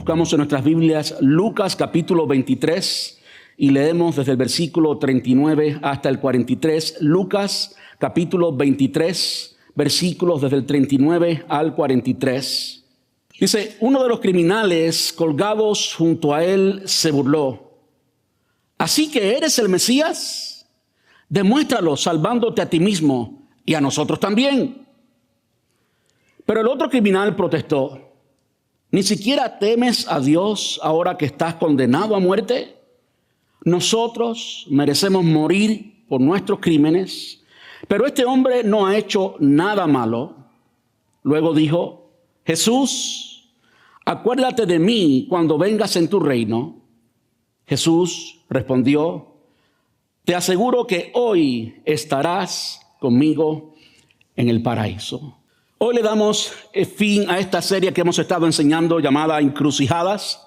Buscamos en nuestras Biblias Lucas capítulo 23 y leemos desde el versículo 39 hasta el 43. Lucas capítulo 23, versículos desde el 39 al 43. Dice, uno de los criminales colgados junto a él se burló. Así que eres el Mesías, demuéstralo salvándote a ti mismo y a nosotros también. Pero el otro criminal protestó. ¿Ni siquiera temes a Dios ahora que estás condenado a muerte? Nosotros merecemos morir por nuestros crímenes, pero este hombre no ha hecho nada malo. Luego dijo, Jesús, acuérdate de mí cuando vengas en tu reino. Jesús respondió, te aseguro que hoy estarás conmigo en el paraíso. Hoy le damos fin a esta serie que hemos estado enseñando llamada Encrucijadas,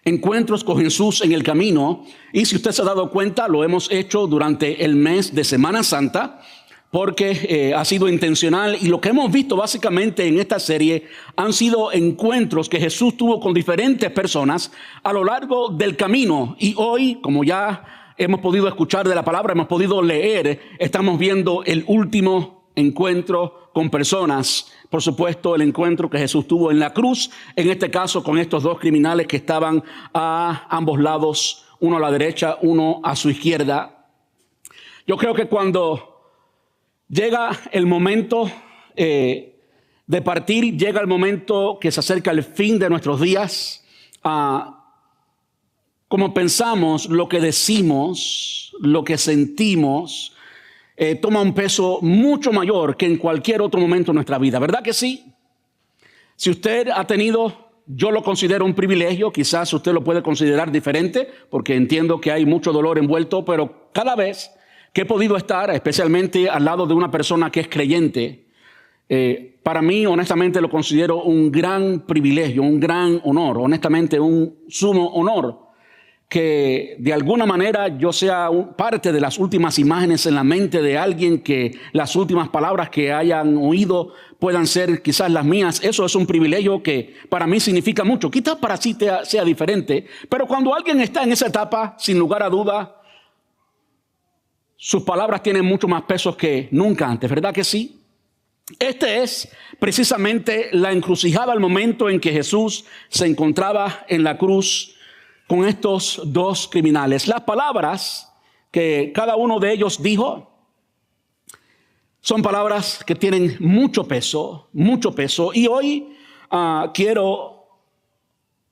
encuentros con Jesús en el camino. Y si usted se ha dado cuenta, lo hemos hecho durante el mes de Semana Santa porque ha sido intencional. Y lo que hemos visto básicamente en esta serie han sido encuentros que Jesús tuvo con diferentes personas a lo largo del camino. Y hoy, como ya hemos podido escuchar de la palabra, hemos podido leer, estamos viendo el último encuentro con personas, por supuesto el encuentro que Jesús tuvo en la cruz, en este caso con estos dos criminales que estaban a ambos lados, uno a la derecha, uno a su izquierda. Yo creo que cuando llega el momento de partir, llega el momento que se acerca el fin de nuestros días, como pensamos, lo que decimos, lo que sentimos, toma un peso mucho mayor que en cualquier otro momento de nuestra vida. ¿Verdad que sí? Si usted ha tenido, yo lo considero un privilegio, quizás usted lo puede considerar diferente, porque entiendo que hay mucho dolor envuelto, pero cada vez que he podido estar, especialmente al lado de una persona que es creyente, para mí, honestamente, lo considero un gran privilegio, un gran honor, honestamente, un sumo honor, que de alguna manera yo sea parte de las últimas imágenes en la mente de alguien, que las últimas palabras que hayan oído puedan ser quizás las mías. Eso es un privilegio que para mí significa mucho. Quizás para ti sea diferente, pero cuando alguien está en esa etapa, sin lugar a duda, sus palabras tienen mucho más peso que nunca antes. ¿Verdad que sí? Este es precisamente la encrucijada, el momento en que Jesús se encontraba en la cruz con estos dos criminales. Las palabras que cada uno de ellos dijo son palabras que tienen mucho peso, mucho peso. Y hoy quiero,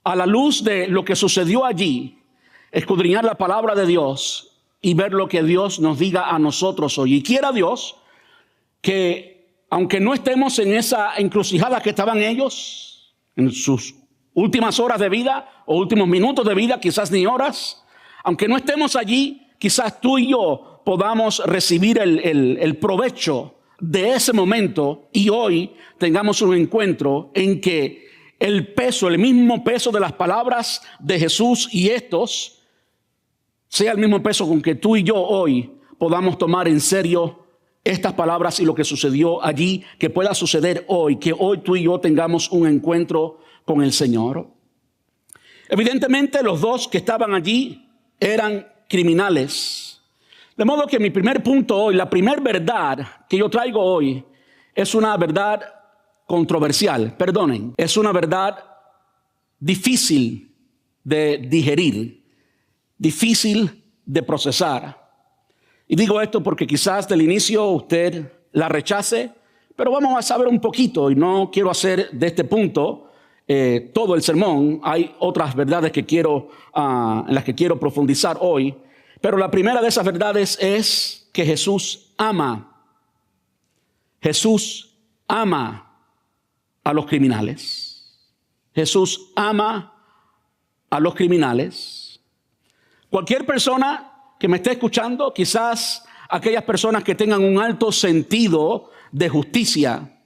a la luz de lo que sucedió allí, escudriñar la palabra de Dios y ver lo que Dios nos diga a nosotros hoy. Y quiera Dios que, aunque no estemos en esa encrucijada que estaban ellos, en sus últimas horas de vida o últimos minutos de vida, quizás ni horas, aunque no estemos allí, quizás tú y yo podamos recibir el provecho de ese momento y hoy tengamos un encuentro en que el peso, el mismo peso de las palabras de Jesús y estos sea el mismo peso con que tú y yo hoy podamos tomar en serio estas palabras y lo que sucedió allí, que pueda suceder hoy, que hoy tú y yo tengamos un encuentro con el Señor. Evidentemente los dos que estaban allí eran criminales. De modo que mi primer punto hoy, la primera verdad que yo traigo hoy, es una verdad controversial, perdonen, es una verdad difícil de digerir, difícil de procesar. Y digo esto porque quizás del inicio usted la rechace, pero vamos a saber un poquito y no quiero hacer de este punto todo el sermón. Hay otras verdades que en las que quiero profundizar hoy, pero la primera de esas verdades es que Jesús ama. Jesús ama a los criminales. Jesús ama a los criminales. Cualquier persona que me esté escuchando, quizás aquellas personas que tengan un alto sentido de justicia,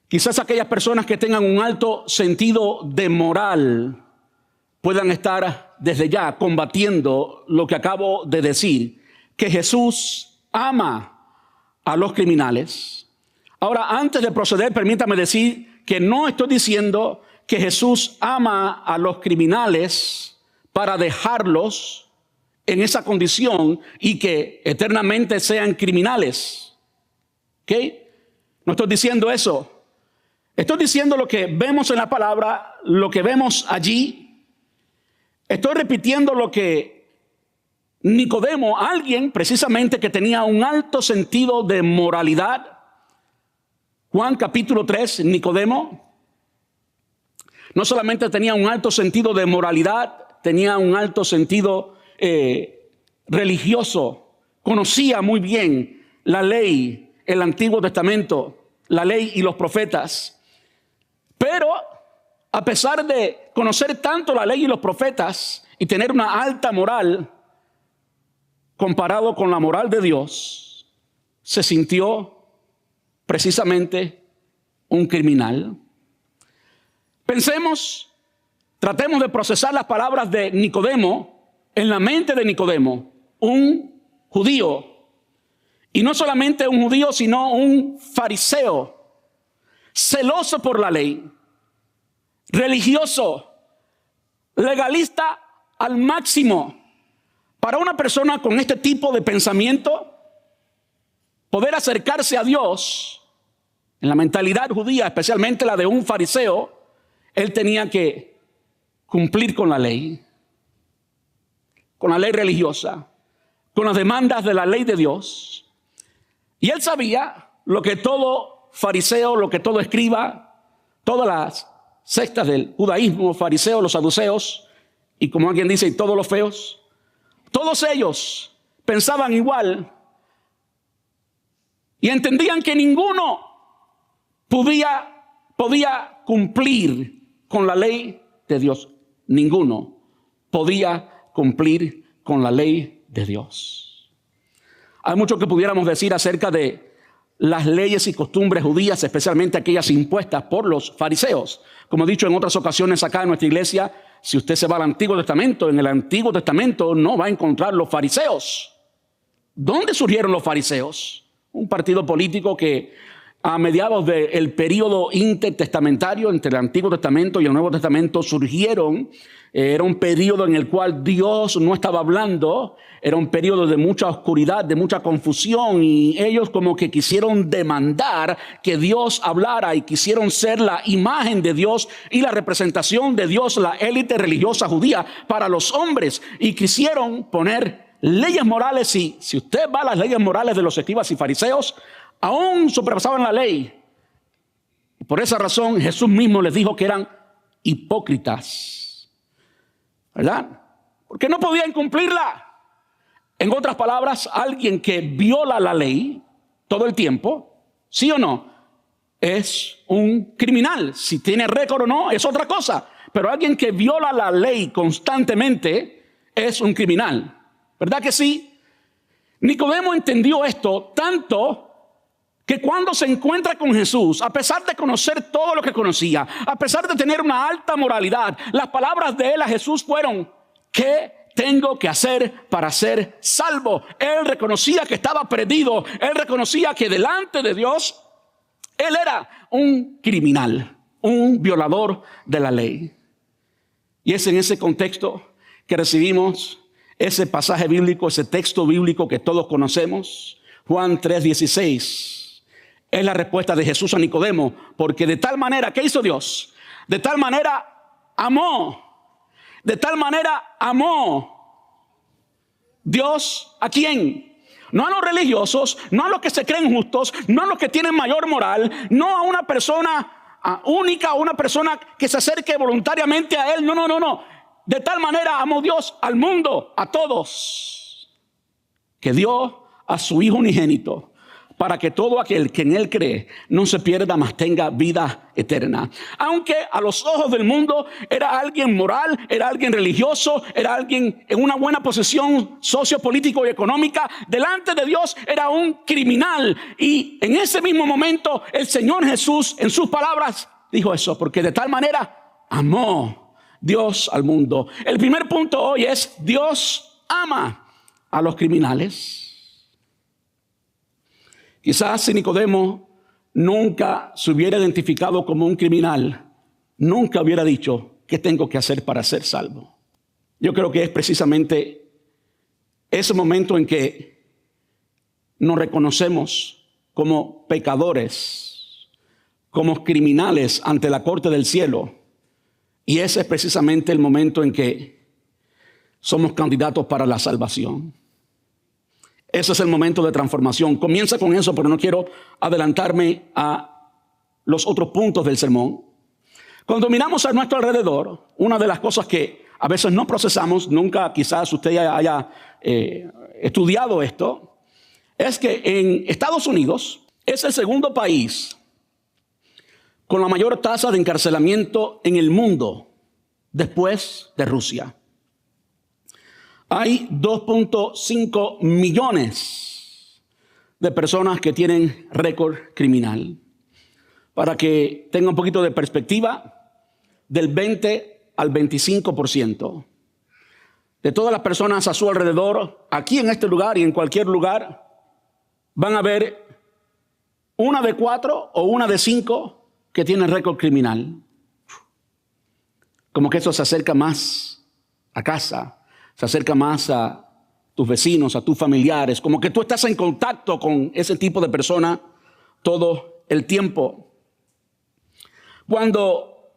quizás aquellas personas que tengan un alto sentido de moral puedan estar desde ya combatiendo lo que acabo de decir, que Jesús ama a los criminales. Ahora, antes de proceder, permítame decir que no estoy diciendo que Jesús ama a los criminales para dejarlos en esa condición y que eternamente sean criminales. ¿Ok? No estoy diciendo eso. Estoy diciendo lo que vemos en la palabra, lo que vemos allí. Estoy repitiendo lo que Nicodemo, alguien precisamente que tenía un alto sentido de moralidad. Juan capítulo 3, Nicodemo no solamente tenía un alto sentido de moralidad, tenía un alto sentido religioso. Conocía muy bien la ley, el Antiguo Testamento, la ley y los profetas. Pero a pesar de conocer tanto la ley y los profetas y tener una alta moral, comparado con la moral de Dios, se sintió precisamente un criminal. Tratemos de procesar las palabras de Nicodemo en la mente de Nicodemo, un judío. Y no solamente un judío, sino un fariseo, celoso por la ley, religioso, legalista al máximo. Para una persona con este tipo de pensamiento, poder acercarse a Dios, en la mentalidad judía, especialmente la de un fariseo, él tenía que cumplir con la ley religiosa, con las demandas de la ley de Dios. Y él sabía lo que todo fariseo, lo que todo escriba, todas las sectas del judaísmo, fariseos, los saduceos, y como alguien dice, y todos los feos, todos ellos pensaban igual y entendían que ninguno podía cumplir con la ley de Dios. Ninguno podía cumplir con la ley de Dios. Hay mucho que pudiéramos decir acerca de las leyes y costumbres judías, especialmente aquellas impuestas por los fariseos. Como he dicho en otras ocasiones acá en nuestra iglesia, si usted se va al Antiguo Testamento, en el Antiguo Testamento no va a encontrar los fariseos. ¿Dónde surgieron los fariseos? Un partido político que a mediados del periodo intertestamentario entre el Antiguo Testamento y el Nuevo Testamento surgieron. Era un periodo en el cual Dios no estaba hablando. Era un periodo de mucha oscuridad, de mucha confusión, y ellos como que quisieron demandar que Dios hablara y quisieron ser la imagen de Dios y la representación de Dios, la élite religiosa judía para los hombres, y quisieron poner leyes morales. Y si usted va a las leyes morales de los escribas y fariseos, aún sobrepasaban la ley. Por esa razón Jesús mismo les dijo que eran hipócritas, ¿verdad? Porque no podían cumplirla. En otras palabras, alguien que viola la ley todo el tiempo, ¿sí o no?, es un criminal. Si tiene récord o no es otra cosa, pero alguien que viola la ley constantemente es un criminal, ¿verdad que sí? Nicodemo entendió esto tanto que cuando se encuentra con Jesús, a pesar de conocer todo lo que conocía, a pesar de tener una alta moralidad, las palabras de él a Jesús fueron: ¿qué tengo que hacer para ser salvo? Él reconocía que estaba perdido. Él reconocía que delante de Dios él era un criminal, un violador de la ley. Y es en ese contexto que recibimos ese pasaje bíblico, ese texto bíblico que todos conocemos, Juan 3:16. Es la respuesta de Jesús a Nicodemo, porque de tal manera, ¿qué hizo Dios? De tal manera amó Dios, ¿a quién? No a los religiosos, no a los que se creen justos, no a los que tienen mayor moral, no a una persona única, o una persona que se acerque voluntariamente a él. No. De tal manera amó Dios al mundo, a todos, que dio a su Hijo unigénito, para que todo aquel que en él cree no se pierda, mas tenga vida eterna. Aunque a los ojos del mundo era alguien moral, era alguien religioso, era alguien en una buena posición sociopolítico y económica, delante de Dios era un criminal. Y en ese mismo momento el Señor Jesús, en sus palabras, dijo eso: porque de tal manera amó Dios al mundo. El primer punto hoy es: Dios ama a los criminales. Quizás si Nicodemo nunca se hubiera identificado como un criminal, nunca hubiera dicho qué tengo que hacer para ser salvo. Yo creo que es precisamente ese momento en que nos reconocemos como pecadores, como criminales ante la corte del cielo. Y ese es precisamente el momento en que somos candidatos para la salvación. Ese es el momento de transformación. Comienza con eso, pero no quiero adelantarme a los otros puntos del sermón. Cuando miramos a nuestro alrededor, una de las cosas que a veces no procesamos, nunca quizás usted haya estudiado esto, es que en Estados Unidos es el segundo país con la mayor tasa de encarcelamiento en el mundo después de Rusia. Hay 2.5 millones de personas que tienen récord criminal. Para que tenga un poquito de perspectiva, del 20 al 25% de todas las personas a su alrededor, aquí en este lugar y en cualquier lugar, van a ver una de 4 o una de 5 que tienen récord criminal. Como que eso se acerca más a casa, se acerca más a tus vecinos, a tus familiares, como que tú estás en contacto con ese tipo de persona todo el tiempo. Cuando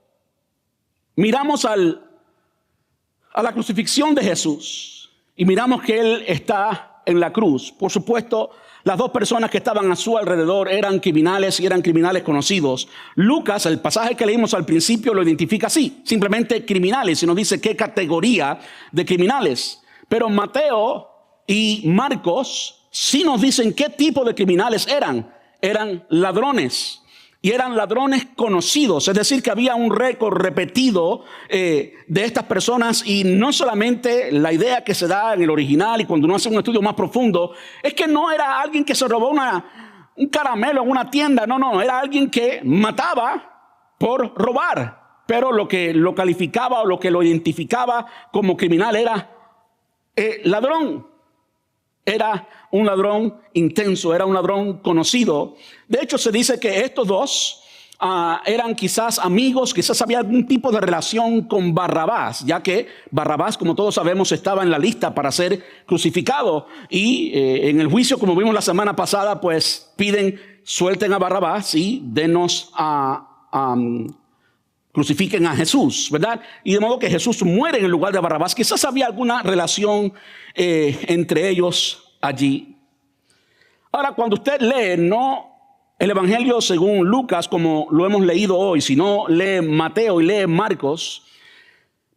miramos a la crucifixión de Jesús y miramos que Él está en la cruz, por supuesto, las dos personas que estaban a su alrededor eran criminales y eran criminales conocidos. Lucas, el pasaje que leímos al principio, lo identifica así, simplemente criminales, y nos dice qué categoría de criminales. Pero Mateo y Marcos sí nos dicen qué tipo de criminales eran. Eran ladrones. Y eran ladrones conocidos, es decir, que había un récord repetido de estas personas. Y no solamente la idea que se da en el original y cuando uno hace un estudio más profundo, es que no era alguien que se robó un caramelo en una tienda, no, era alguien que mataba por robar. Pero lo que lo calificaba o lo que lo identificaba como criminal era ladrón. Era un ladrón intenso, era un ladrón conocido. De hecho, se dice que estos dos eran quizás amigos, quizás había algún tipo de relación con Barrabás, ya que Barrabás, como todos sabemos, estaba en la lista para ser crucificado. Y en el juicio, como vimos la semana pasada, pues piden, suelten a Barrabás y denos crucifiquen a Jesús, ¿verdad? Y de modo que Jesús muere en el lugar de Barrabás. Quizás había alguna relación entre ellos allí. Ahora, cuando usted lee, no el Evangelio según Lucas, como lo hemos leído hoy, sino lee Mateo y lee Marcos,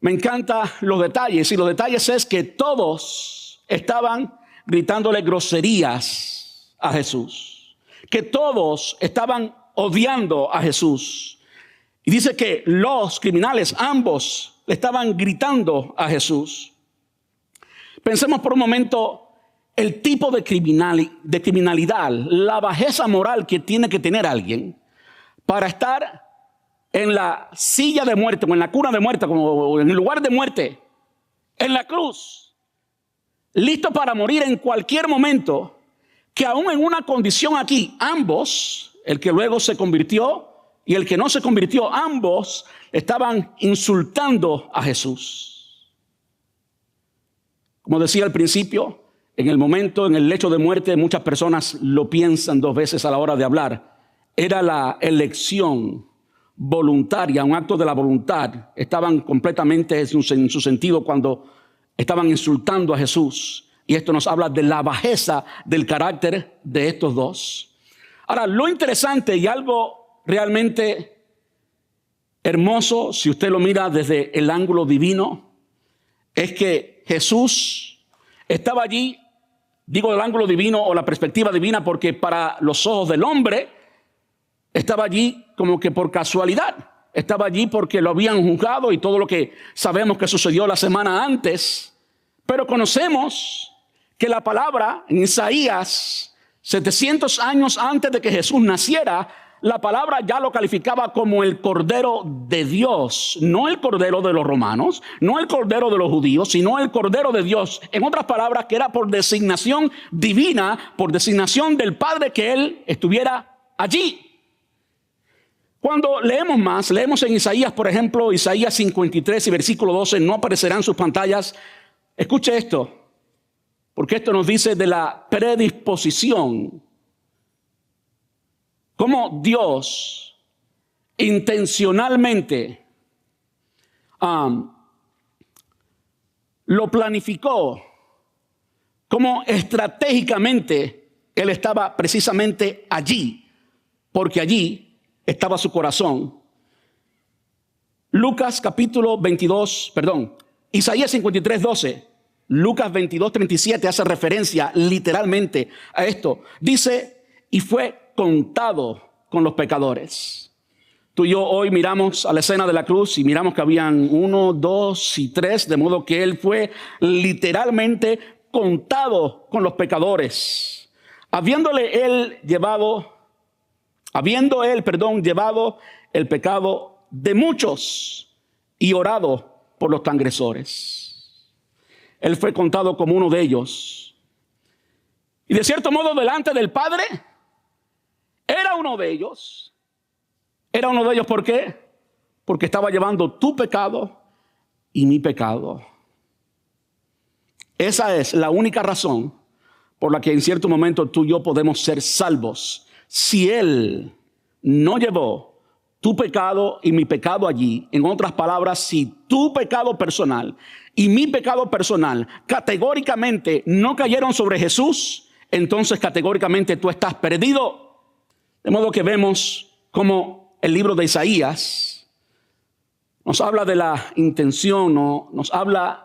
me encantan los detalles. Y los detalles es que todos estaban gritándole groserías a Jesús. Que todos estaban odiando a Jesús. Y dice que los criminales, ambos, le estaban gritando a Jesús. Pensemos por un momento el tipo de criminalidad, la bajeza moral que tiene que tener alguien para estar en la silla de muerte, o en la cuna de muerte, como en el lugar de muerte, en la cruz, listo para morir en cualquier momento, que aún en una condición aquí, ambos, el que luego se convirtió y el que no se convirtió, ambos estaban insultando a Jesús. Como decía al principio, en el momento, en el lecho de muerte, muchas personas lo piensan dos veces a la hora de hablar. Era la elección voluntaria, un acto de la voluntad. Estaban completamente en su sentido cuando estaban insultando a Jesús. Y esto nos habla de la bajeza del carácter de estos dos. Ahora, lo interesante y algo realmente hermoso, si usted lo mira desde el ángulo divino, es que Jesús estaba allí. Digo el ángulo divino o la perspectiva divina porque para los ojos del hombre estaba allí como que por casualidad. Estaba allí porque lo habían juzgado y todo lo que sabemos que sucedió la semana antes. Pero conocemos que la palabra en Isaías, 700 años antes de que Jesús naciera, la palabra ya lo calificaba como el Cordero de Dios, no el Cordero de los romanos, no el Cordero de los judíos, sino el Cordero de Dios. En otras palabras, que era por designación divina, por designación del Padre que Él estuviera allí. Cuando leemos más, leemos en Isaías, por ejemplo, Isaías 53 y versículo 12, no aparecerán sus pantallas. Escuche esto, porque esto nos dice de la predisposición. Cómo Dios intencionalmente lo planificó, cómo estratégicamente Él estaba precisamente allí, porque allí estaba su corazón. Lucas capítulo 22, Isaías 53, 12. Lucas 22, 37 hace referencia literalmente a esto. Dice, y fue contado con los pecadores. Tú y yo hoy miramos a la escena de la cruz y miramos que habían 1, 2 y 3, de modo que Él fue literalmente contado con los pecadores. Habiendo él llevado el pecado de muchos y orado por los transgresores. Él fue contado como uno de ellos. Y de cierto modo, delante del Padre, era uno de ellos. Era uno de ellos, ¿por qué? Porque estaba llevando tu pecado y mi pecado. Esa es la única razón por la que en cierto momento tú y yo podemos ser salvos. Si Él no llevó tu pecado y mi pecado allí, en otras palabras, si tu pecado personal y mi pecado personal categóricamente no cayeron sobre Jesús, entonces categóricamente tú estás perdido. De modo que vemos cómo el libro de Isaías nos habla de la intención, nos habla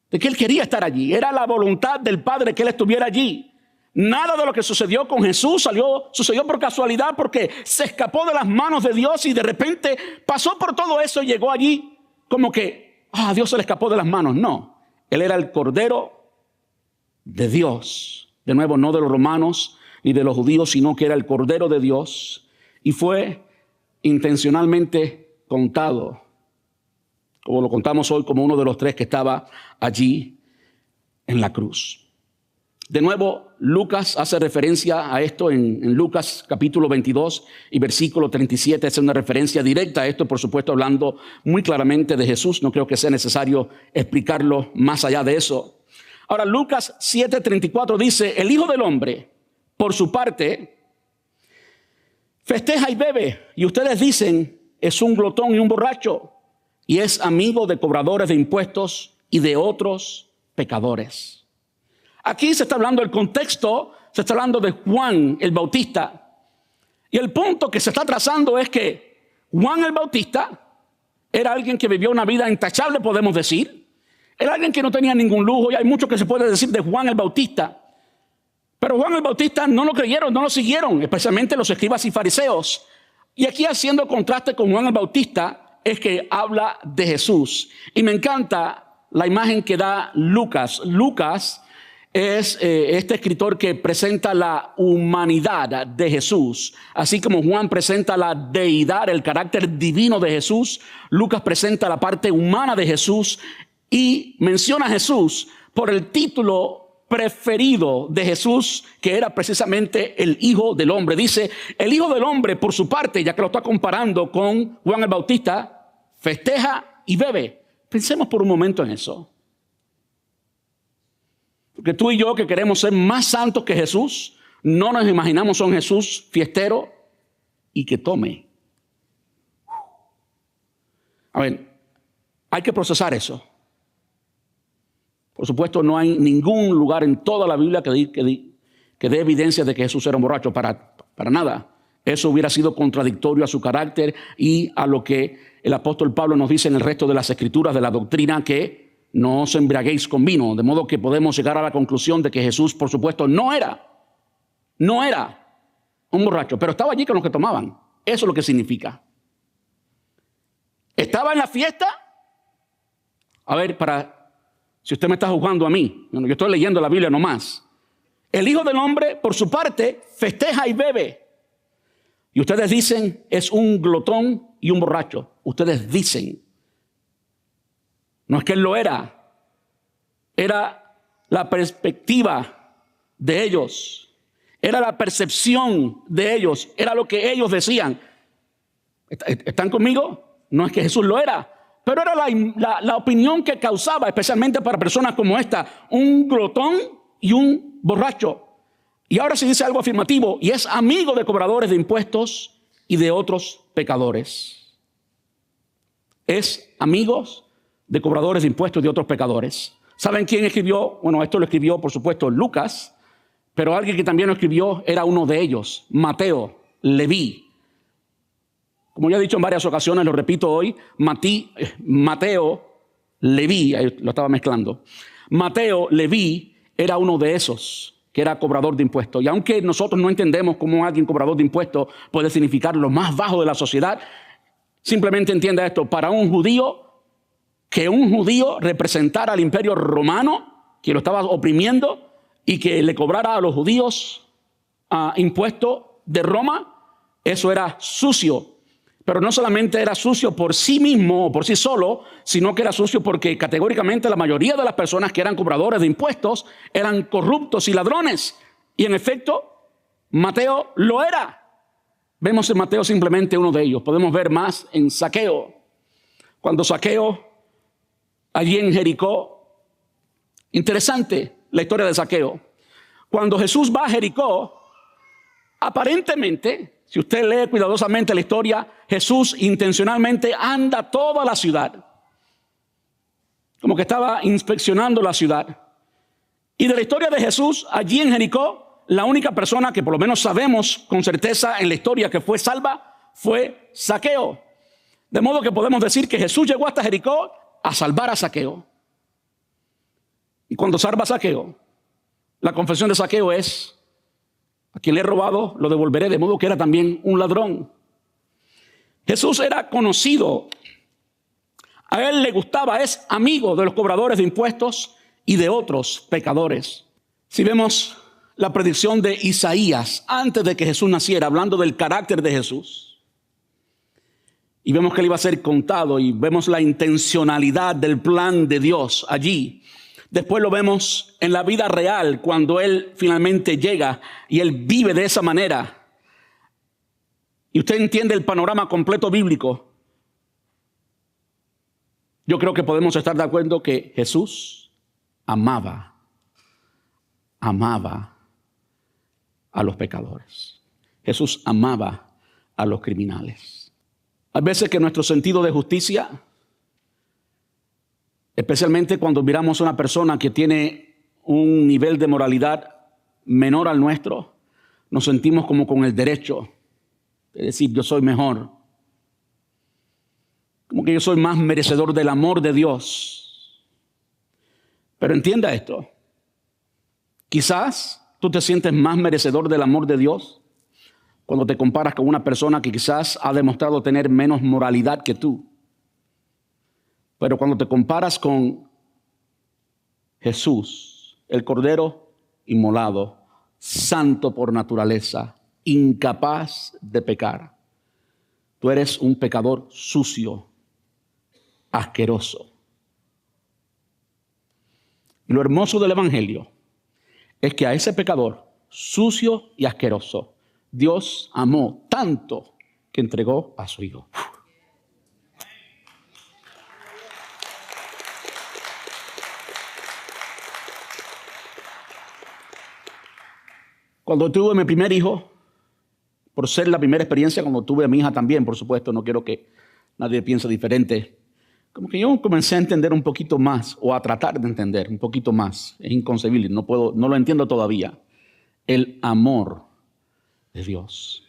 de que Él quería estar allí. Era la voluntad del Padre que Él estuviera allí. Nada de lo que sucedió con Jesús sucedió por casualidad, porque se escapó de las manos de Dios y de repente pasó por todo eso y llegó allí como que Dios se le escapó de las manos. No, Él era el Cordero de Dios. De nuevo, no de los romanos ni de los judíos, sino que era el Cordero de Dios. Y fue intencionalmente contado, como lo contamos hoy, como uno de los 3 que estaba allí en la cruz. De nuevo, Lucas hace referencia a esto en Lucas capítulo 22 y versículo 37. Es una referencia directa a esto, por supuesto, hablando muy claramente de Jesús. No creo que sea necesario explicarlo más allá de eso. Ahora, Lucas 7:34 dice, el Hijo del Hombre, por su parte, festeja y bebe. Y ustedes dicen, es un glotón y un borracho, y es amigo de cobradores de impuestos y de otros pecadores. Aquí se está hablando del contexto, se está hablando de Juan el Bautista. Y el punto que se está trazando es que Juan el Bautista era alguien que vivió una vida intachable, podemos decir. Era alguien que no tenía ningún lujo, y hay mucho que se puede decir de Juan el Bautista. Pero Juan el Bautista no lo creyeron, no lo siguieron, especialmente los escribas y fariseos. Y aquí, haciendo contraste con Juan el Bautista, es que habla de Jesús. Y me encanta la imagen que da Lucas. Lucas es este escritor que presenta la humanidad de Jesús. Así como Juan presenta la deidad, el carácter divino de Jesús, Lucas presenta la parte humana de Jesús y menciona a Jesús por el título preferido de Jesús, que era precisamente el Hijo del Hombre. Dice, el Hijo del Hombre, por su parte, ya que lo está comparando con Juan el Bautista, festeja y bebe. Pensemos por un momento en eso. Porque tú y yo, que queremos ser más santos que Jesús, no nos imaginamos a un Jesús fiestero y que tome. A ver, hay que procesar eso. Por supuesto, no hay ningún lugar en toda la Biblia que dé evidencia de que Jesús era un borracho, para nada. Eso hubiera sido contradictorio a su carácter y a lo que el apóstol Pablo nos dice en el resto de las escrituras de la doctrina, que no os embriaguéis con vino. De modo que podemos llegar a la conclusión de que Jesús, por supuesto, no era un borracho, pero estaba allí con los que tomaban. Eso es lo que significa. Estaba en la fiesta. A ver, si usted me está juzgando a mí, yo estoy leyendo la Biblia nomás. El Hijo del Hombre, por su parte, festeja y bebe. Y ustedes dicen, es un glotón y un borracho. Ustedes dicen. No es que Él lo era. Era la perspectiva de ellos. Era la percepción de ellos. Era lo que ellos decían. ¿Están conmigo? No es que Jesús lo era, pero era la opinión que causaba, especialmente para personas como esta, un glotón y un borracho. Y ahora se dice algo afirmativo, y es amigo de cobradores de impuestos y de otros pecadores. Es amigos de cobradores de impuestos y de otros pecadores. ¿Saben quién escribió? Bueno, esto lo escribió, por supuesto, Lucas, pero alguien que también lo escribió era uno de ellos, Mateo, Leví. Como ya he dicho en varias ocasiones, lo repito hoy, Mateo, Leví, lo estaba mezclando. Mateo, Leví, era uno de esos que era cobrador de impuestos. Y aunque nosotros no entendemos cómo alguien cobrador de impuestos puede significar lo más bajo de la sociedad, simplemente entienda esto: para un judío, que un judío representara al imperio romano, que lo estaba oprimiendo, y que le cobrara a los judíos impuestos de Roma, eso era sucio. Pero no solamente era sucio por sí mismo o por sí solo, sino que era sucio porque categóricamente la mayoría de las personas que eran cobradores de impuestos eran corruptos y ladrones. Y en efecto, Mateo lo era. Vemos en Mateo simplemente uno de ellos. Podemos ver más en Zaqueo. Cuando Zaqueo, allí en Jericó, interesante la historia de Zaqueo. Cuando Jesús va a Jericó, aparentemente, si usted lee cuidadosamente la historia, Jesús intencionalmente anda toda la ciudad, como que estaba inspeccionando la ciudad. Y de la historia de Jesús, allí en Jericó, la única persona que por lo menos sabemos con certeza en la historia que fue salva fue Zaqueo. De modo que podemos decir que Jesús llegó hasta Jericó a salvar a Zaqueo. Y cuando salva a Zaqueo, la confesión de Zaqueo es: a quien le he robado, lo devolveré. De modo que era también un ladrón. Jesús era conocido. A él le gustaba, es amigo de los cobradores de impuestos y de otros pecadores. Si vemos la predicción de Isaías antes de que Jesús naciera, hablando del carácter de Jesús, y vemos que él iba a ser contado, y vemos la intencionalidad del plan de Dios allí. Después lo vemos en la vida real, cuando él finalmente llega y él vive de esa manera. Y usted entiende el panorama completo bíblico. Yo creo que podemos estar de acuerdo que Jesús amaba a los pecadores. Jesús amaba a los criminales. Hay veces que nuestro sentido de justicia, especialmente cuando miramos a una persona que tiene un nivel de moralidad menor al nuestro, nos sentimos como con el derecho de decir: yo soy mejor. Como que yo soy más merecedor del amor de Dios. Pero entienda esto. Quizás tú te sientes más merecedor del amor de Dios cuando te comparas con una persona que quizás ha demostrado tener menos moralidad que tú. Pero cuando te comparas con Jesús, el Cordero inmolado, santo por naturaleza, incapaz de pecar, tú eres un pecador sucio, asqueroso. Y lo hermoso del Evangelio es que a ese pecador sucio y asqueroso, Dios amó tanto que entregó a su Hijo. Cuando tuve mi primer hijo, por ser la primera experiencia, cuando tuve a mi hija también, por supuesto, no quiero que nadie piense diferente, como que yo comencé a entender un poquito más, o a tratar de entender un poquito más. Es inconcebible, no lo entiendo todavía. El amor de Dios.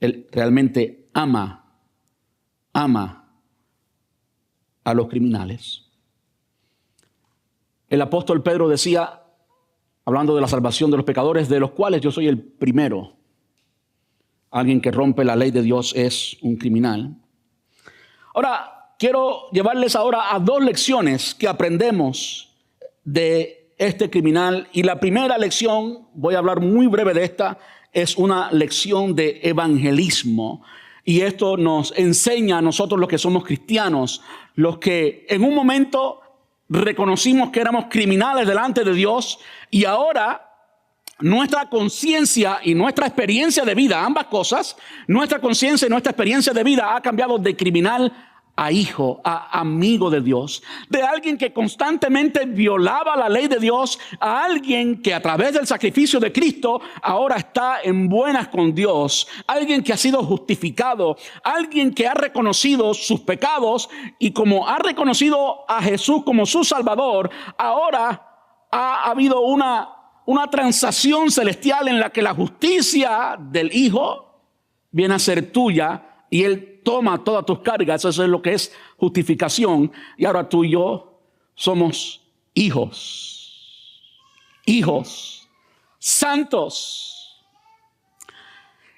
Él realmente ama a los criminales. El apóstol Pedro decía, hablando de la salvación de los pecadores, de los cuales yo soy el primero. Alguien que rompe la ley de Dios es un criminal. Ahora, quiero llevarles ahora a dos lecciones que aprendemos de este criminal. Y la primera lección, voy a hablar muy breve de esta, es una lección de evangelismo. Y esto nos enseña a nosotros los que somos cristianos, los que en un momento reconocimos que éramos criminales delante de Dios y ahora nuestra conciencia y nuestra experiencia de vida, ambas cosas, nuestra conciencia y nuestra experiencia de vida ha cambiado de criminal a hijo, a amigo de Dios, de alguien que constantemente violaba la ley de Dios, a alguien que a través del sacrificio de Cristo ahora está en buenas con Dios, alguien que ha sido justificado, alguien que ha reconocido sus pecados y como ha reconocido a Jesús como su Salvador, ahora ha habido una transacción celestial en la que la justicia del Hijo viene a ser tuya y Él toma todas tus cargas. Eso es lo que es justificación. Y ahora tú y yo somos hijos. Hijos santos.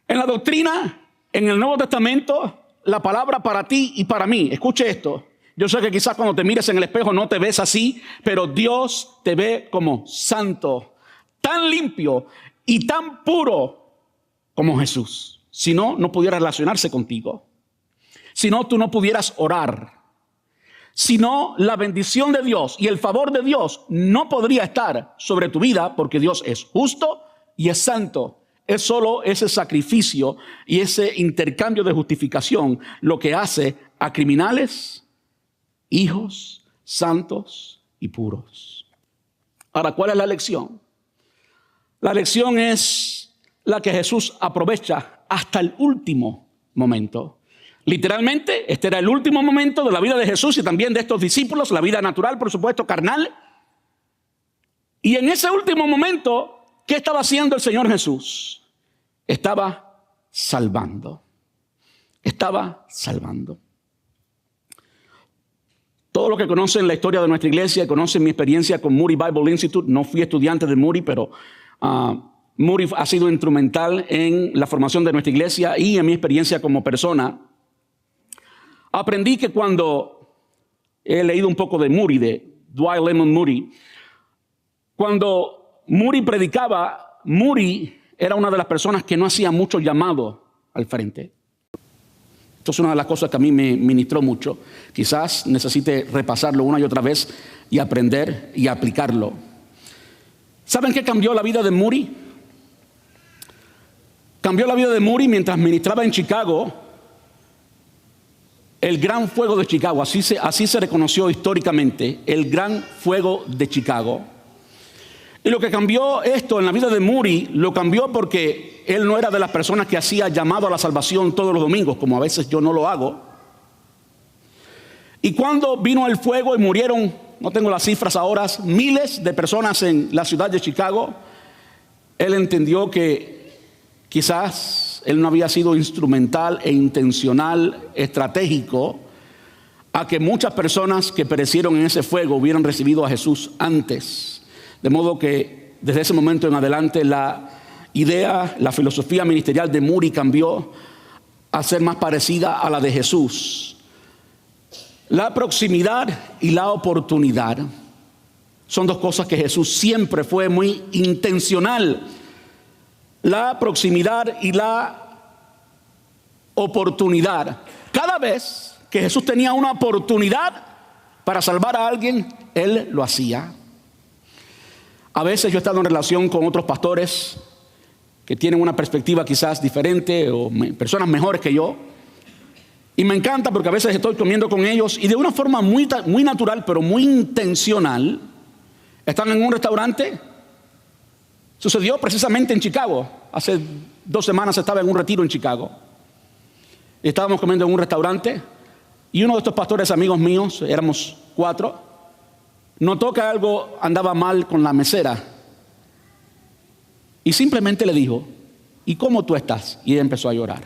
En la doctrina, en el Nuevo Testamento, la palabra para ti y para mí, escuche esto. Yo sé que quizás cuando te mires en el espejo no te ves así, pero Dios te ve como santo, tan limpio y tan puro como Jesús. Si no, no pudiera relacionarse contigo. Si no, tú no pudieras orar. Si no, la bendición de Dios y el favor de Dios no podría estar sobre tu vida, porque Dios es justo y es santo. Es solo ese sacrificio y ese intercambio de justificación lo que hace a criminales, hijos, santos y puros. Ahora, ¿cuál es la lección? La lección es la que Jesús aprovecha hasta el último momento. Literalmente, este era el último momento de la vida de Jesús y también de estos discípulos, la vida natural, por supuesto, carnal. Y en ese último momento, ¿qué estaba haciendo el Señor Jesús? Estaba salvando. Estaba salvando. Todos los que conocen la historia de nuestra iglesia, conocen mi experiencia con Moody Bible Institute. No fui estudiante de Moody, pero Moody ha sido instrumental en la formación de nuestra iglesia y en mi experiencia como persona. Aprendí que cuando he leído un poco de Moody, de Dwight Lyman Moody, cuando Moody predicaba, Moody era una de las personas que no hacía mucho llamado al frente. Esto es una de las cosas que a mí me ministró mucho. Quizás necesite repasarlo una y otra vez y aprender y aplicarlo. ¿Saben qué cambió la vida de Moody? Cambió la vida de Moody mientras ministraba en Chicago. El gran fuego de Chicago, así se reconoció históricamente, el gran fuego de Chicago. Y lo que cambió esto en la vida de Moody, lo cambió porque él no era de las personas que hacía llamado a la salvación todos los domingos, como a veces yo no lo hago. Y cuando vino el fuego y murieron, no tengo las cifras ahora, miles de personas en la ciudad de Chicago, él entendió que quizás él no había sido instrumental e intencional, estratégico, a que muchas personas que perecieron en ese fuego hubieran recibido a Jesús antes. De modo que desde ese momento en adelante la idea, la filosofía ministerial de Moody cambió a ser más parecida a la de Jesús. La proximidad y la oportunidad son dos cosas que Jesús siempre fue muy intencional. La proximidad y la oportunidad. Cada vez que Jesús tenía una oportunidad para salvar a alguien, Él lo hacía. A veces yo he estado en relación con otros pastores que tienen una perspectiva quizás diferente o personas mejores que yo. Y me encanta porque a veces estoy comiendo con ellos y de una forma muy natural, pero muy intencional, están en un restaurante. Sucedió precisamente en Chicago. Hace 2 semanas estaba en un retiro en Chicago. Estábamos comiendo en un restaurante y uno de estos pastores amigos míos, éramos 4, notó que algo andaba mal con la mesera. Y simplemente le dijo, ¿y cómo tú estás? Y ella empezó a llorar.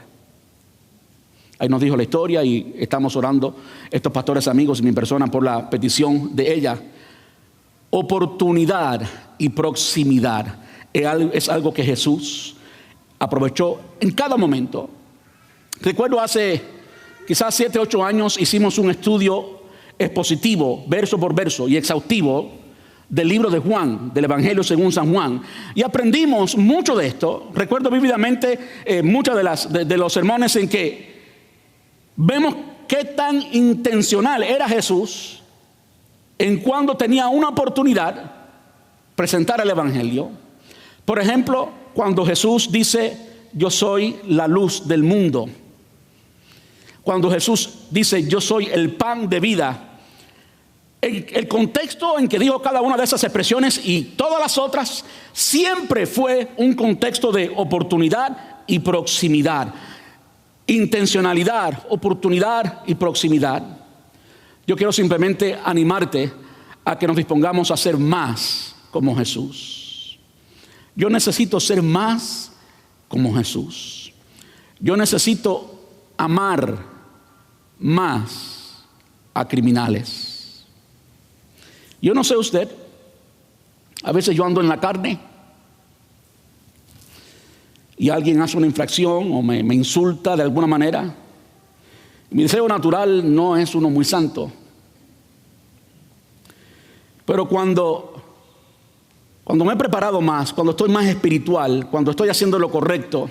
Ahí nos dijo la historia y estamos orando, estos pastores amigos y mi persona, por la petición de ella. Oportunidad y proximidad es algo que Jesús aprovechó en cada momento. Recuerdo hace quizás 7, 8 años hicimos un estudio expositivo, verso por verso y exhaustivo del libro de Juan, del Evangelio según San Juan, y aprendimos mucho de esto. Recuerdo vívidamente muchas de los sermones en que vemos qué tan intencional era Jesús en cuando tenía una oportunidad presentar el Evangelio. Por ejemplo, cuando Jesús dice, yo soy la luz del mundo. Cuando Jesús dice, yo soy el pan de vida. El contexto en que dijo cada una de esas expresiones y todas las otras siempre fue un contexto de oportunidad y proximidad. Intencionalidad, oportunidad y proximidad. Yo quiero simplemente animarte a que nos dispongamos a ser más como Jesús. Yo necesito ser más como Jesús. Yo necesito amar más a criminales. Yo no sé usted, a veces yo ando en la carne y alguien hace una infracción o me insulta de alguna manera. Mi deseo natural no es uno muy santo. Pero cuando me he preparado más, cuando estoy más espiritual, cuando estoy haciendo lo correcto,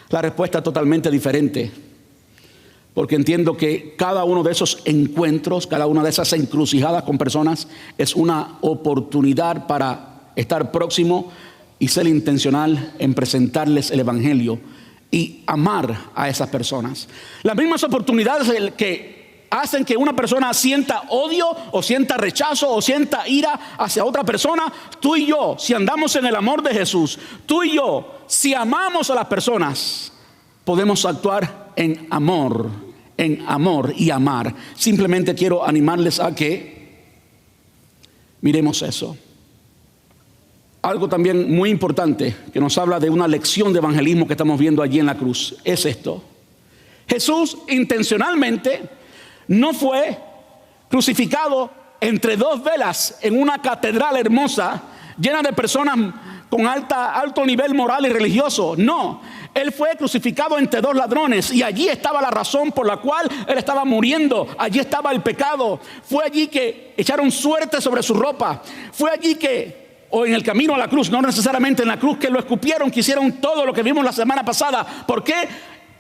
la respuesta es totalmente diferente. Porque entiendo que cada uno de esos encuentros, cada una de esas encrucijadas con personas es una oportunidad para estar próximo y ser intencional en presentarles el evangelio y amar a esas personas. Las mismas oportunidades que hacen que una persona sienta odio o sienta rechazo o sienta ira hacia otra persona, tú y yo, si andamos en el amor de Jesús, tú y yo, si amamos a las personas, podemos actuar en amor y amar. Simplemente quiero animarles a que miremos eso. Algo también muy importante que nos habla de una lección de evangelismo que estamos viendo allí en la cruz es esto. Jesús intencionalmente no fue crucificado entre dos velas en una catedral hermosa llena de personas con alto nivel moral y religioso. No, Él fue crucificado entre dos ladrones y allí estaba la razón por la cual Él estaba muriendo. Allí estaba el pecado. Fue allí que echaron suerte sobre su ropa. Fue allí o en el camino a la cruz, no necesariamente en la cruz, que lo escupieron, que hicieron todo lo que vimos la semana pasada. ¿Por qué?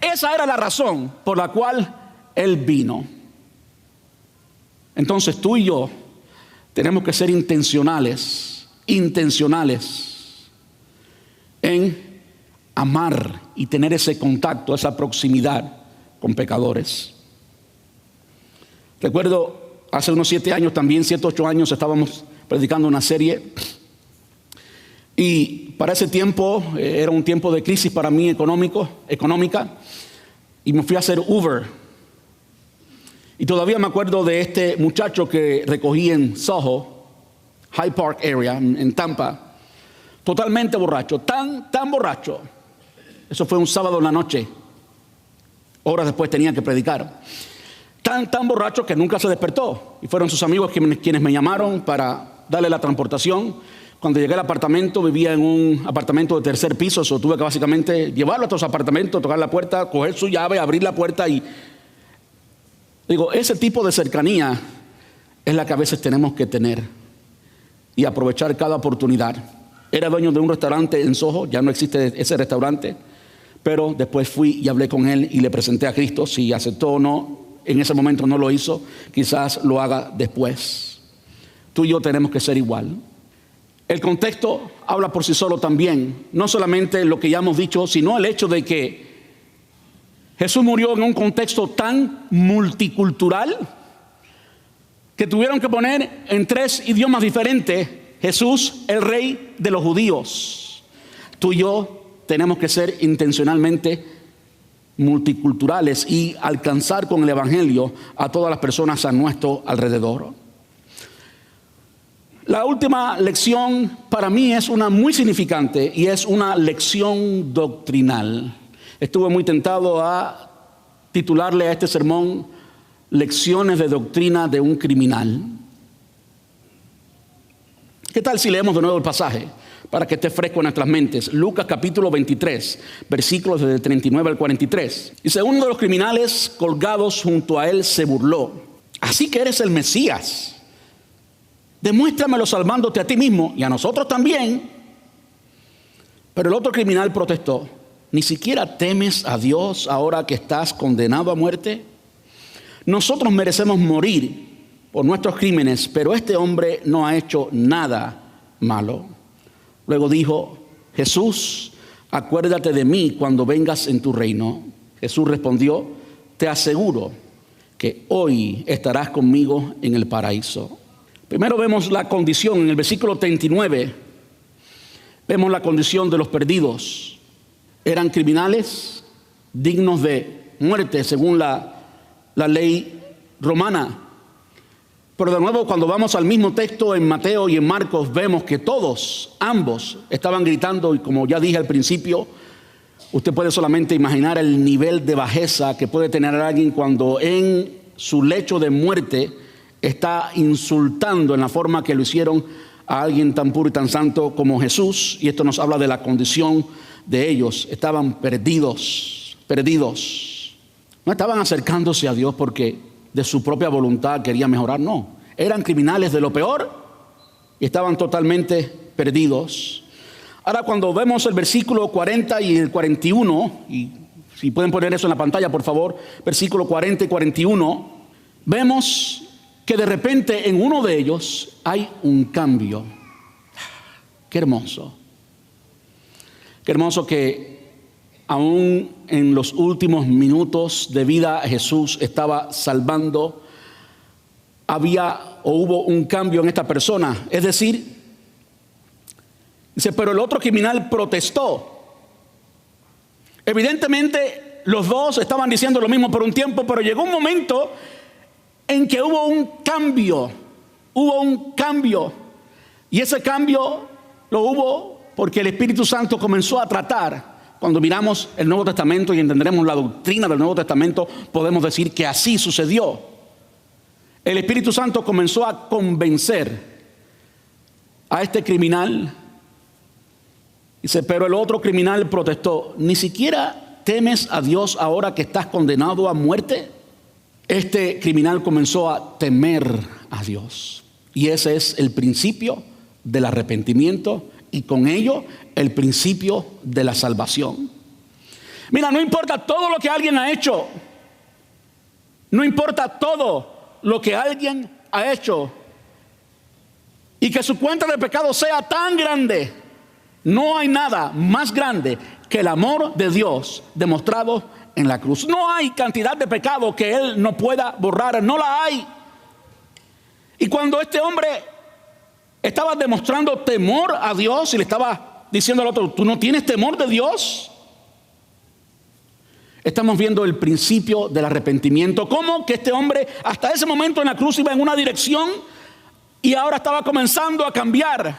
Esa era la razón por la cual Él vino. Entonces tú y yo tenemos que ser intencionales en amar y tener ese contacto, esa proximidad con pecadores. Recuerdo hace unos 7 años, también 7, 8 años, estábamos predicando una serie y para ese tiempo era un tiempo de crisis para mí económica, y me fui a hacer Uber. Y todavía me acuerdo de este muchacho que recogí en Soho, Hyde Park area, en Tampa, totalmente borracho, tan borracho. Eso fue un sábado en la noche. Horas después tenía que predicar. Tan borracho que nunca se despertó. Y fueron sus amigos quienes me llamaron para darle la transportación. Cuando llegué al apartamento, vivía en un apartamento de 3er piso. So tuve que básicamente llevarlo a todos los apartamentos, tocar la puerta, coger su llave, abrir la puerta y... Digo, ese tipo de cercanía es la que a veces tenemos que tener y aprovechar cada oportunidad. Era dueño de un restaurante en Soho, ya no existe ese restaurante, pero después fui y hablé con él y le presenté a Cristo. Si aceptó o no, en ese momento no lo hizo, quizás lo haga después. Tú y yo tenemos que ser igual. El contexto habla por sí solo también, no solamente lo que ya hemos dicho, sino el hecho de que Jesús murió en un contexto tan multicultural que tuvieron que poner en 3 idiomas diferentes: Jesús, el rey de los judíos. Tú y yo tenemos que ser intencionalmente multiculturales y alcanzar con el evangelio a todas las personas a nuestro alrededor. La última lección para mí es una muy significante y es una lección doctrinal. Estuve muy tentado a titularle a este sermón Lecciones de doctrina de un criminal. ¿Qué tal si leemos de nuevo el pasaje para que esté fresco en nuestras mentes? Lucas capítulo 23, versículos desde el 39 al 43. Dice: uno de los criminales colgados junto a él se burló. Así que eres el Mesías. Demuéstramelo salvándote a ti mismo y a nosotros también. Pero el otro criminal protestó: ¿ni siquiera temes a Dios ahora que estás condenado a muerte? Nosotros merecemos morir por nuestros crímenes, pero este hombre no ha hecho nada malo. Luego dijo Jesús, acuérdate de mí cuando vengas en tu reino. Jesús respondió, te aseguro que hoy estarás conmigo en el paraíso. Primero vemos la condición, en el versículo 39, vemos la condición de los perdidos. Eran criminales dignos de muerte según la ley romana. Pero de nuevo, cuando vamos al mismo texto en Mateo y en Marcos, vemos que ambos estaban gritando, y como ya dije al principio, usted puede solamente imaginar el nivel de bajeza que puede tener alguien cuando en su lecho de muerte está insultando en la forma que lo hicieron a alguien tan puro y tan santo como Jesús. Y esto nos habla de la condición de ellos. Estaban perdidos. No estaban acercándose a Dios porque de su propia voluntad quería mejorar, no. Eran criminales de lo peor y estaban totalmente perdidos. Ahora, cuando vemos el versículo 40 y el 41, y si pueden poner eso en la pantalla, por favor, versículo 40 y 41, vemos que de repente en uno de ellos hay un cambio. Qué hermoso. Qué hermoso que aún en los últimos minutos de vida Jesús estaba salvando. Hubo un cambio en esta persona. Es decir, dice, pero el otro criminal protestó. Evidentemente los dos estaban diciendo lo mismo por un tiempo, pero llegó un momento en que hubo un cambio. Y ese cambio lo hubo porque el Espíritu Santo comenzó a tratar. Cuando miramos el Nuevo Testamento y entenderemos la doctrina del Nuevo Testamento, podemos decir que así sucedió. El Espíritu Santo comenzó a convencer a este criminal. Dice, pero el otro criminal protestó, ¿ni siquiera temes a Dios ahora que estás condenado a muerte? Este criminal comenzó a temer a Dios. Y ese es el principio del arrepentimiento y con ello el principio de la salvación. Mira, no importa todo lo que alguien ha hecho. No importa todo lo que alguien ha hecho. Y que su cuenta de pecado sea tan grande. No hay nada más grande que el amor de Dios demostrado en la cruz. No hay cantidad de pecado que Él no pueda borrar. No la hay. Y cuando este hombre estaba demostrando temor a Dios y le estaba diciendo al otro, ¿tú no tienes temor de Dios? Estamos viendo el principio del arrepentimiento. Cómo que este hombre hasta ese momento en la cruz iba en una dirección y ahora estaba comenzando a cambiar.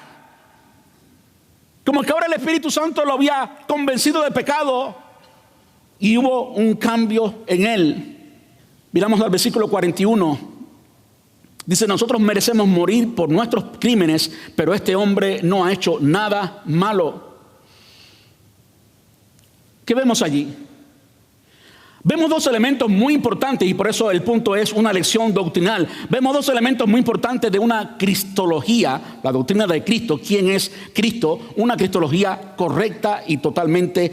Como que ahora el Espíritu Santo lo había convencido de pecado y hubo un cambio en él. Miramos al versículo 41. Dice, nosotros merecemos morir por nuestros crímenes, pero este hombre no ha hecho nada malo. ¿Qué vemos allí? Vemos dos elementos muy importantes y por eso el punto es una lección doctrinal. Vemos dos elementos muy importantes de una cristología, la doctrina de Cristo. ¿Quién es Cristo? Una cristología correcta y totalmente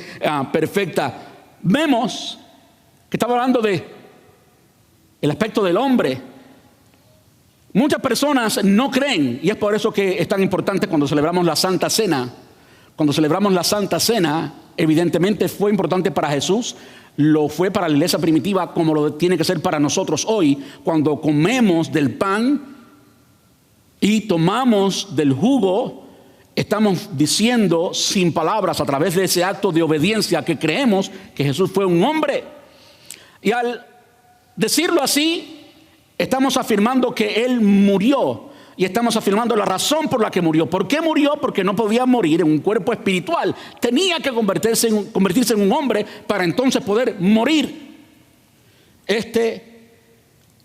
perfecta. Vemos que estaba hablando de el aspecto del hombre. Muchas personas no creen, y es por eso que es tan importante cuando celebramos la Santa Cena. Cuando celebramos la Santa Cena, evidentemente fue importante para Jesús, lo fue para la iglesia primitiva, como lo tiene que ser para nosotros hoy. Cuando comemos del pan y tomamos del jugo, estamos diciendo sin palabras, a través de ese acto de obediencia, que creemos que Jesús fue un hombre. Y al decirlo así, estamos afirmando que Él murió y estamos afirmando la razón por la que murió. ¿Por qué murió? Porque no podía morir en un cuerpo espiritual. Tenía que convertirse en un hombre para entonces poder morir. Este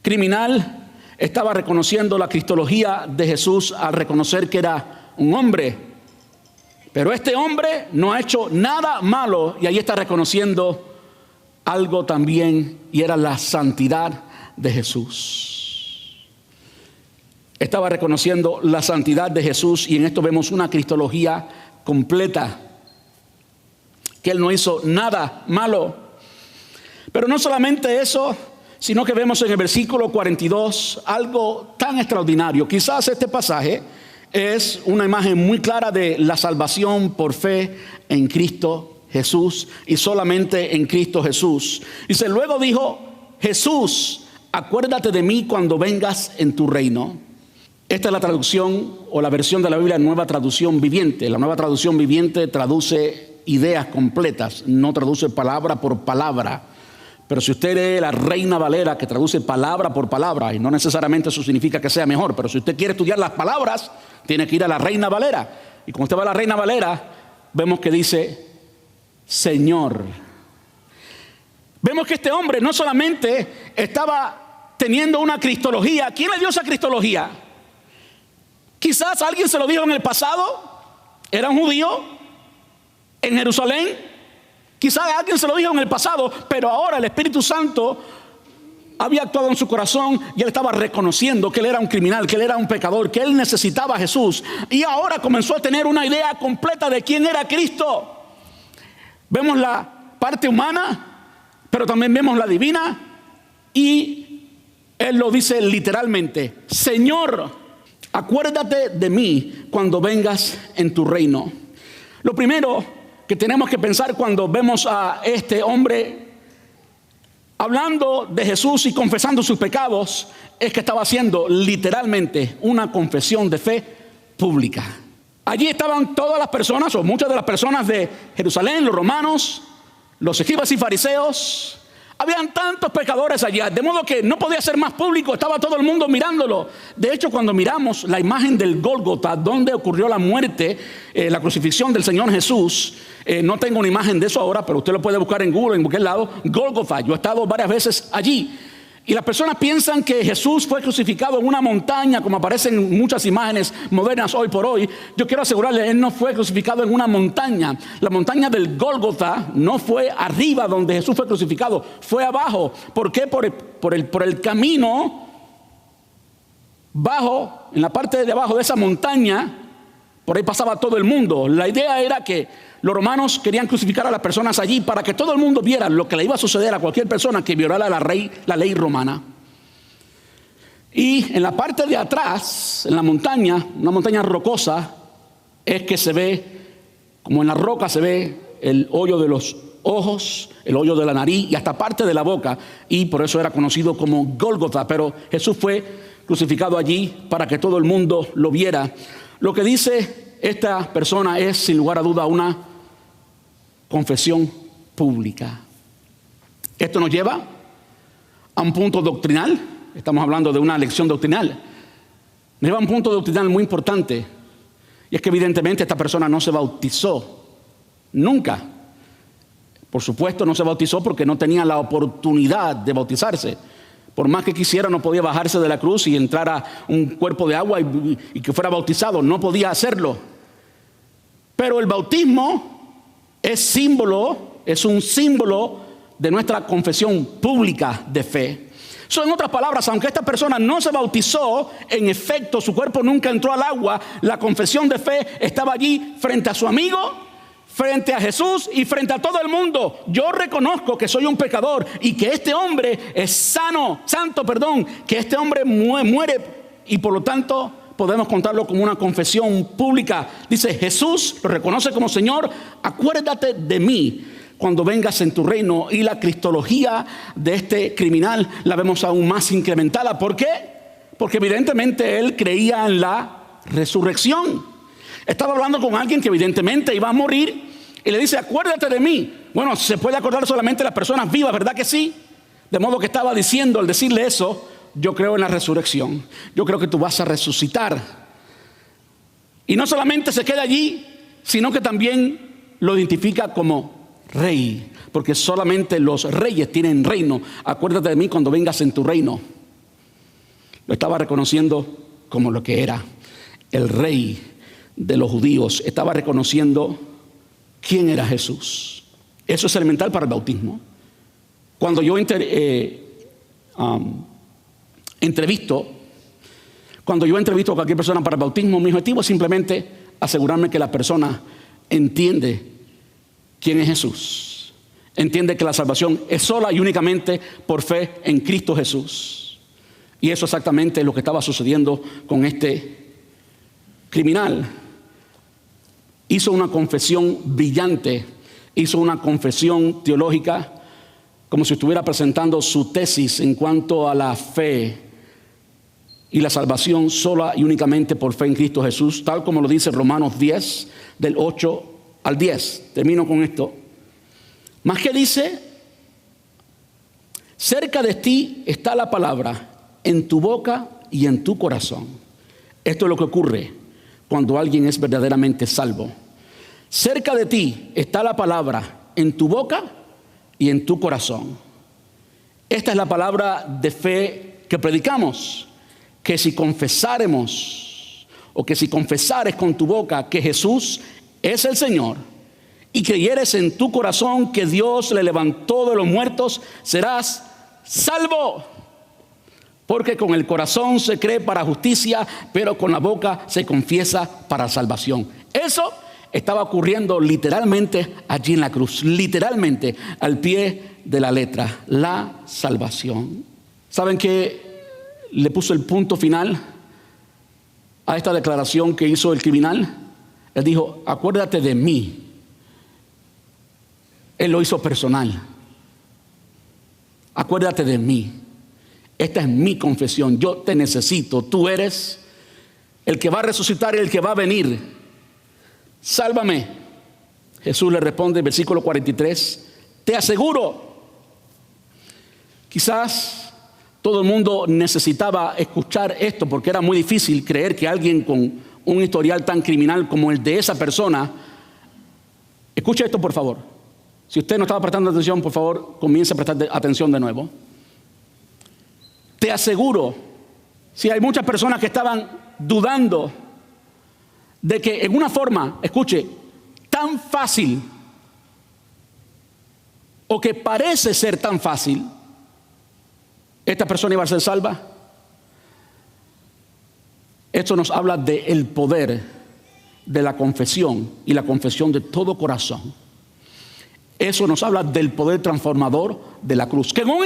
criminal estaba reconociendo la cristología de Jesús al reconocer que era un hombre. Pero este hombre no ha hecho nada malo y ahí está reconociendo algo también, y era la santidad de Jesús. Estaba reconociendo la santidad de Jesús y en esto vemos una cristología completa, que Él no hizo nada malo. Pero no solamente eso, sino que vemos en el versículo 42 algo tan extraordinario. Quizás este pasaje es una imagen muy clara de la salvación por fe en Cristo Jesús y solamente en Cristo Jesús. Dice, luego dijo, Jesús, acuérdate de mí cuando vengas en tu reino. Esta es la traducción o la versión de la Biblia, Nueva Traducción Viviente. La Nueva Traducción Viviente traduce ideas completas, no traduce palabra por palabra. Pero si usted lee la Reina Valera, que traduce palabra por palabra, y no necesariamente eso significa que sea mejor, pero si usted quiere estudiar las palabras, tiene que ir a la Reina Valera. Y cuando usted va a la Reina Valera, vemos que dice, Señor. Vemos que este hombre no solamente estaba teniendo una cristología. ¿Quién le dio esa cristología? Quizás alguien se lo dijo en el pasado. Era un judío en Jerusalén. Quizás alguien se lo dijo en el pasado, pero ahora el Espíritu Santo había actuado en su corazón y él estaba reconociendo que él era un criminal, que él era un pecador, que él necesitaba a Jesús. Y ahora comenzó a tener una idea completa de quién era Cristo. Vemos la parte humana, pero también vemos la divina. Y él lo dice literalmente, Señor, acuérdate de mí cuando vengas en tu reino. Lo primero que tenemos que pensar cuando vemos a este hombre hablando de Jesús y confesando sus pecados es que estaba haciendo literalmente una confesión de fe pública. Allí estaban todas las personas o muchas de las personas de Jerusalén, los romanos, los escribas y fariseos. Habían tantos pecadores allá, de modo que no podía ser más público, estaba todo el mundo mirándolo. De hecho, cuando miramos la imagen del Gólgota, donde ocurrió la muerte, la crucifixión del Señor Jesús, no tengo una imagen de eso ahora, pero usted lo puede buscar en Google, en cualquier lado, Gólgota. Yo he estado varias veces allí. Y las personas piensan que Jesús fue crucificado en una montaña, como aparecen en muchas imágenes modernas hoy por hoy. Yo quiero asegurarles, él no fue crucificado en una montaña. La montaña del Gólgota no fue arriba donde Jesús fue crucificado, fue abajo. ¿Por qué? Por el camino bajo, en la parte de abajo de esa montaña, por ahí pasaba todo el mundo. La idea era que los romanos querían crucificar a las personas allí para que todo el mundo viera lo que le iba a suceder a cualquier persona que violara la ley romana. Y en la parte de atrás, en la montaña, una montaña rocosa, es que se ve, como en la roca se ve el hoyo de los ojos, el hoyo de la nariz y hasta parte de la boca. Y por eso era conocido como Gólgota. Pero Jesús fue crucificado allí para que todo el mundo lo viera. Lo que dice esta persona es, sin lugar a duda, una confesión pública. Esto nos lleva a un punto doctrinal. Estamos hablando de una lección doctrinal. Nos lleva a un punto doctrinal muy importante. Y es que evidentemente esta persona no se bautizó. Nunca. Por supuesto no se bautizó porque no tenía la oportunidad de bautizarse. Por más que quisiera, no podía bajarse de la cruz y entrar a un cuerpo de agua y que fuera bautizado. No podía hacerlo. Pero el bautismo es un símbolo de nuestra confesión pública de fe. En otras palabras, aunque esta persona no se bautizó, en efecto su cuerpo nunca entró al agua, la confesión de fe estaba allí frente a su amigo, frente a Jesús y frente a todo el mundo. Yo reconozco que soy un pecador y que este hombre es santo, que este hombre muere y por lo tanto podemos contarlo como una confesión pública. Dice, Jesús lo reconoce como Señor, acuérdate de mí cuando vengas en tu reino. Y la cristología de este criminal la vemos aún más incrementada. ¿Por qué? Porque evidentemente él creía en la resurrección. Estaba hablando con alguien que evidentemente iba a morir y le dice, acuérdate de mí. Bueno, se puede acordar solamente las personas vivas, ¿verdad que sí? De modo que estaba diciendo, al decirle eso, yo creo en la resurrección. Yo creo que tú vas a resucitar. Y no solamente se queda allí, sino que también lo identifica como rey. Porque solamente los reyes tienen reino. Acuérdate de mí cuando vengas en tu reino. Lo estaba reconociendo como lo que era, el rey de los judíos. Estaba reconociendo quién era Jesús. Eso es elemental para el bautismo. Cuando yo entrevisto a cualquier persona para el bautismo, mi objetivo es simplemente asegurarme que la persona entiende quién es Jesús. Entiende que la salvación es sola y únicamente por fe en Cristo Jesús. Y eso exactamente es lo que estaba sucediendo con este criminal hizo una confesión brillante, hizo una confesión teológica, como si estuviera presentando su tesis en cuanto a la fe y la salvación sola y únicamente por fe en Cristo Jesús, tal como lo dice Romanos 10, del 8 al 10. Termino con esto. Más que dice, cerca de ti está la palabra, en tu boca y en tu corazón. Esto es lo que ocurre cuando alguien es verdaderamente salvo. Cerca de ti está la palabra, en tu boca y en tu corazón. Esta es la palabra de fe que predicamos, que si confesáremos, o que si confesares con tu boca que Jesús es el Señor, y creyeres en tu corazón que Dios le levantó de los muertos, serás salvo. Porque con el corazón se cree para justicia, pero con la boca se confiesa para salvación. Eso estaba ocurriendo literalmente allí en la cruz, literalmente al pie de la letra, la salvación. ¿Saben qué le puso el punto final a esta declaración que hizo el criminal? Él dijo, acuérdate de mí. Él lo hizo personal. Acuérdate de mí. Esta es mi confesión. Yo te necesito. Tú eres el que va a resucitar y el que va a venir. Sálvame. Jesús le responde, versículo 43. Te aseguro. Quizás todo el mundo necesitaba escuchar esto porque era muy difícil creer que alguien con un historial tan criminal como el de esa persona. Escuche esto, por favor. Si usted no estaba prestando atención, por favor, comience a prestar atención de nuevo. Te aseguro, si hay muchas personas que estaban dudando de que en una forma, escuche, tan fácil, o que parece ser tan fácil, esta persona iba a ser salva. Esto nos habla del poder de la confesión y la confesión de todo corazón. Eso nos habla del poder transformador de la cruz. Que en un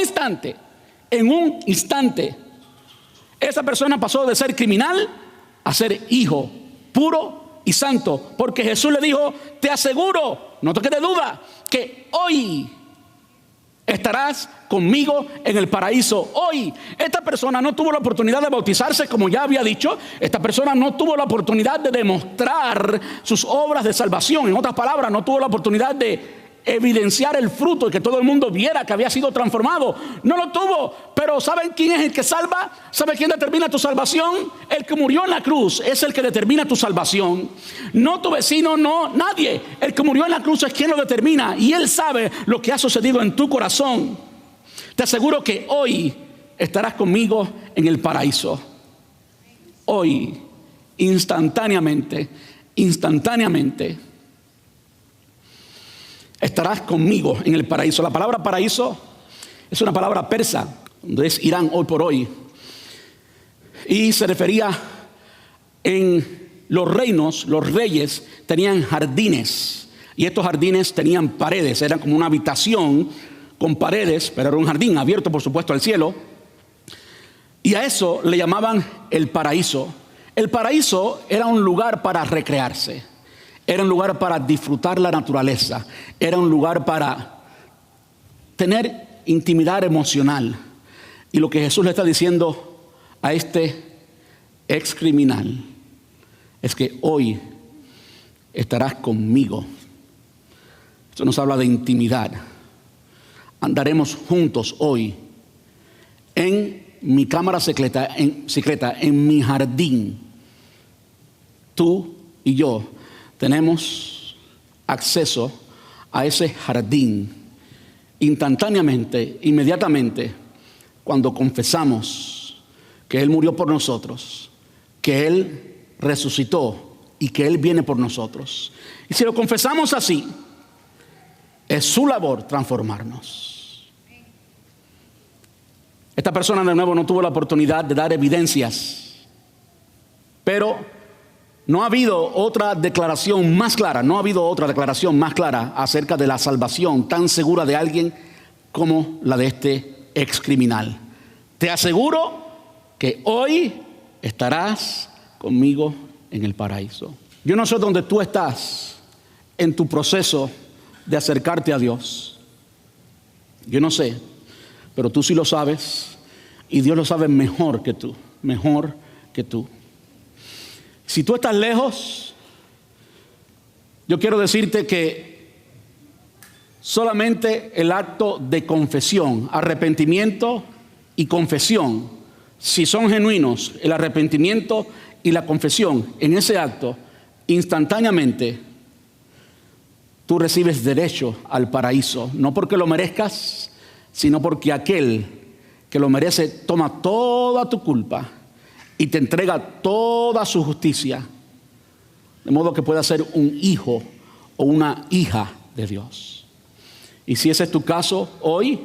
instante, esa persona pasó de ser criminal a ser hijo puro y santo. Porque Jesús le dijo, te aseguro, no te quede duda, que hoy estarás conmigo en el paraíso. Hoy, esta persona no tuvo la oportunidad de bautizarse, como ya había dicho. Esta persona no tuvo la oportunidad de demostrar sus obras de salvación. En otras palabras, no tuvo la oportunidad de evidenciar el fruto y que todo el mundo viera que había sido transformado. No lo tuvo. Pero ¿saben quién es el que salva? ¿Sabe quién determina tu salvación? El que murió en la cruz es el que determina tu salvación. No tu vecino, no nadie. El que murió en la cruz es quien lo determina, y él sabe lo que ha sucedido en tu corazón. Te aseguro que hoy estarás conmigo en el paraíso. Hoy, instantáneamente, estarás conmigo en el paraíso. La palabra paraíso es una palabra persa, donde es Irán hoy por hoy. Y se refería en los reinos, los reyes tenían jardines. Y estos jardines tenían paredes, eran como una habitación con paredes, pero era un jardín abierto, por supuesto, al cielo. Y a eso le llamaban el paraíso. El paraíso era un lugar para recrearse. Era un lugar para disfrutar la naturaleza. Era un lugar para tener intimidad emocional. Y lo que Jesús le está diciendo a este ex criminal es que hoy estarás conmigo. Esto nos habla de intimidad. Andaremos juntos hoy en mi cámara secreta, en mi jardín. Tú y yo tenemos acceso a ese jardín instantáneamente, inmediatamente, cuando confesamos que Él murió por nosotros, que Él resucitó y que Él viene por nosotros. Y si lo confesamos así, es su labor transformarnos. Esta persona de nuevo no tuvo la oportunidad de dar evidencias, pero no ha habido otra declaración más clara, acerca de la salvación tan segura de alguien como la de este ex criminal. Te aseguro que hoy estarás conmigo en el paraíso. Yo no sé dónde tú estás en tu proceso de acercarte a Dios. Yo no sé, pero tú sí lo sabes y Dios lo sabe mejor que tú, mejor que tú. Si tú estás lejos, yo quiero decirte que solamente el acto de confesión, arrepentimiento y confesión, si son genuinos, el arrepentimiento y la confesión, en ese acto, instantáneamente, tú recibes derecho al paraíso, no porque lo merezcas, sino porque aquel que lo merece toma toda tu culpa y te entrega toda su justicia, de modo que puedas ser un hijo o una hija de Dios. Y si ese es tu caso hoy,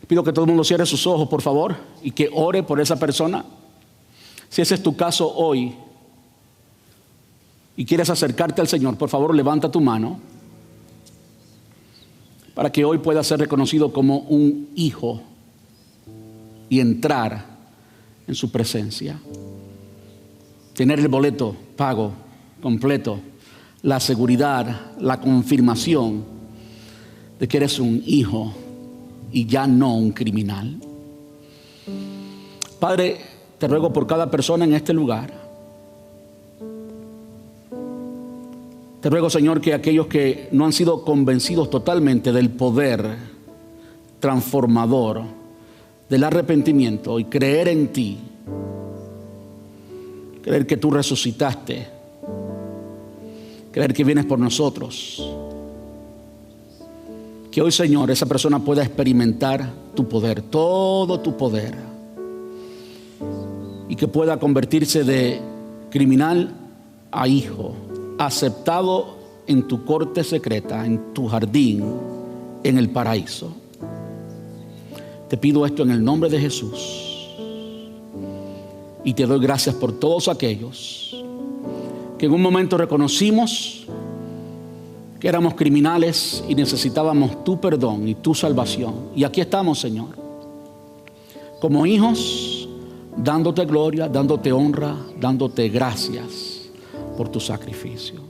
pido que todo el mundo cierre sus ojos, por favor, y que ore por esa persona. Si ese es tu caso hoy y quieres acercarte al Señor, por favor, levanta tu mano para que hoy pueda ser reconocido como un hijo y entrar en su presencia. Tener el boleto pago, completo, la seguridad, la confirmación de que eres un hijo y ya no un criminal. Padre, te ruego por cada persona en este lugar. Te ruego, Señor, que aquellos que no han sido convencidos totalmente del poder transformador del arrepentimiento y creer en ti, creer que tú resucitaste, creer que vienes por nosotros, que hoy, Señor, esa persona pueda experimentar tu poder, todo tu poder, y que pueda convertirse de criminal a hijo, aceptado en tu corte secreta, en tu jardín, en el paraíso. Te pido esto en el nombre de Jesús y te doy gracias por todos aquellos que en un momento reconocimos que éramos criminales y necesitábamos tu perdón y tu salvación. Y aquí estamos, Señor, como hijos, dándote gloria, dándote honra, dándote gracias por tu sacrificio.